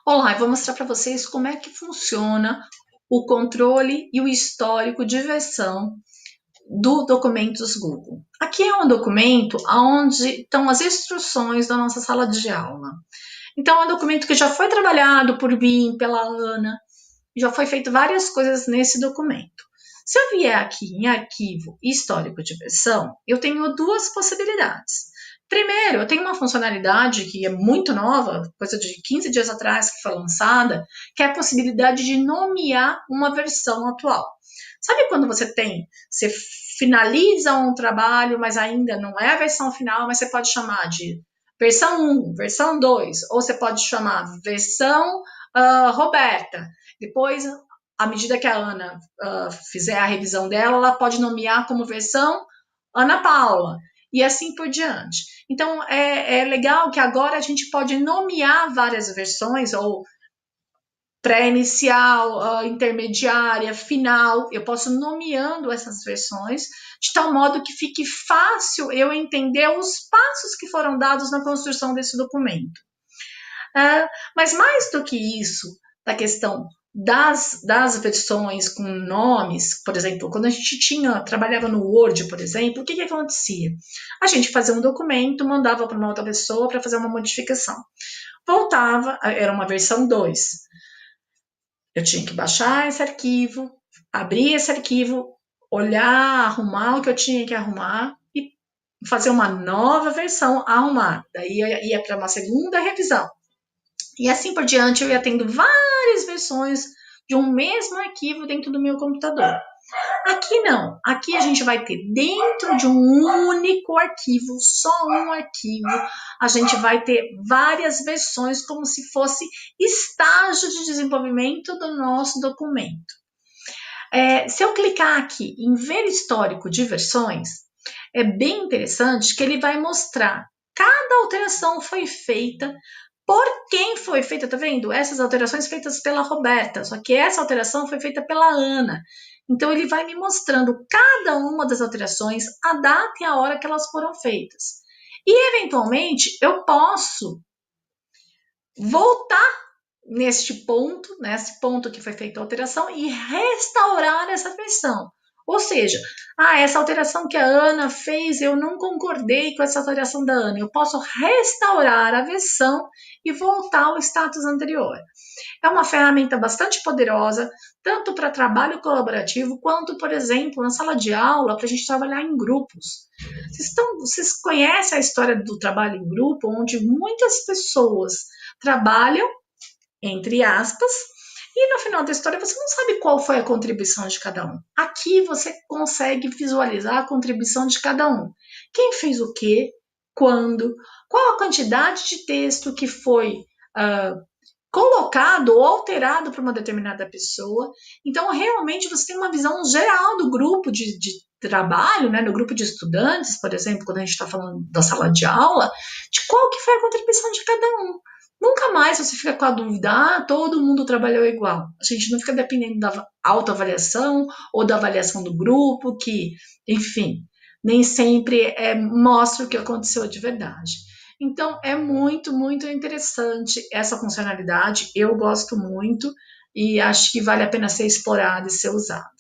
Olá, eu vou mostrar para vocês como é que funciona o controle e o histórico de versão do documentos Google. Aqui é um documento onde estão as instruções da nossa sala de aula. Então, é um documento que já foi trabalhado por mim, pela Ana, já foi feito várias coisas nesse documento. Se eu vier aqui em arquivo histórico de versão, eu tenho duas possibilidades. Primeiro, eu tenho uma funcionalidade que é muito nova, coisa de 15 dias atrás que foi lançada, que é a possibilidade de nomear uma versão atual. Sabe quando você finaliza um trabalho, mas ainda não é a versão final, mas você pode chamar de versão 1, versão 2, ou você pode chamar versão Roberta. Depois, à medida que a Ana fizer a revisão dela, ela pode nomear como versão Ana Paula, e assim por diante. Então, é legal que agora a gente pode nomear várias versões, ou pré-inicial, intermediária, final. Eu posso nomeando essas versões, de tal modo que fique fácil eu entender os passos que foram dados na construção desse documento. Mas mais do que isso, da questão das versões com nomes, por exemplo, quando a gente trabalhava no Word, por exemplo, o que acontecia? A gente fazia um documento, mandava para uma outra pessoa para fazer uma modificação. Voltava, era uma versão 2. Eu tinha que baixar esse arquivo, abrir esse arquivo, olhar, arrumar o que eu tinha que arrumar e fazer uma nova versão, arrumar. Daí ia para uma segunda revisão. E assim por diante, eu ia tendo várias versões de um mesmo arquivo dentro do meu computador. Aqui não, aqui a gente vai ter dentro de um único arquivo, só um arquivo, a gente vai ter várias versões como se fosse estágio de desenvolvimento do nosso documento. Se eu clicar aqui em ver histórico de versões, é bem interessante que ele vai mostrar cada alteração foi feita, por quem foi feita, tá vendo? Essas alterações feitas pela Roberta, só que essa alteração foi feita pela Ana. Então, ele vai me mostrando cada uma das alterações, a data e a hora que elas foram feitas. E, eventualmente, eu posso voltar nesse ponto que foi feita a alteração, e restaurar essa versão. Ou seja, essa alteração que a Ana fez, eu não concordei com essa alteração da Ana. Eu posso restaurar a versão e voltar ao status anterior. É uma ferramenta bastante poderosa, tanto para trabalho colaborativo, quanto, por exemplo, na sala de aula, para a gente trabalhar em grupos. Vocês conhecem a história do trabalho em grupo, onde muitas pessoas trabalham, entre aspas, e no final da história você não sabe qual foi a contribuição de cada um. Aqui você consegue visualizar a contribuição de cada um. Quem fez o quê, quando, qual a quantidade de texto que foi colocado ou alterado para uma determinada pessoa. Então, realmente, você tem uma visão geral do grupo de trabalho, né, no grupo de estudantes, por exemplo, quando a gente está falando da sala de aula, de qual que foi a contribuição de cada um. Nunca mais você fica com a dúvida, todo mundo trabalhou igual. A gente não fica dependendo da autoavaliação ou da avaliação do grupo, que, enfim, nem sempre mostra o que aconteceu de verdade. Então, é muito, muito interessante essa funcionalidade. Eu gosto muito e acho que vale a pena ser explorado e ser usado.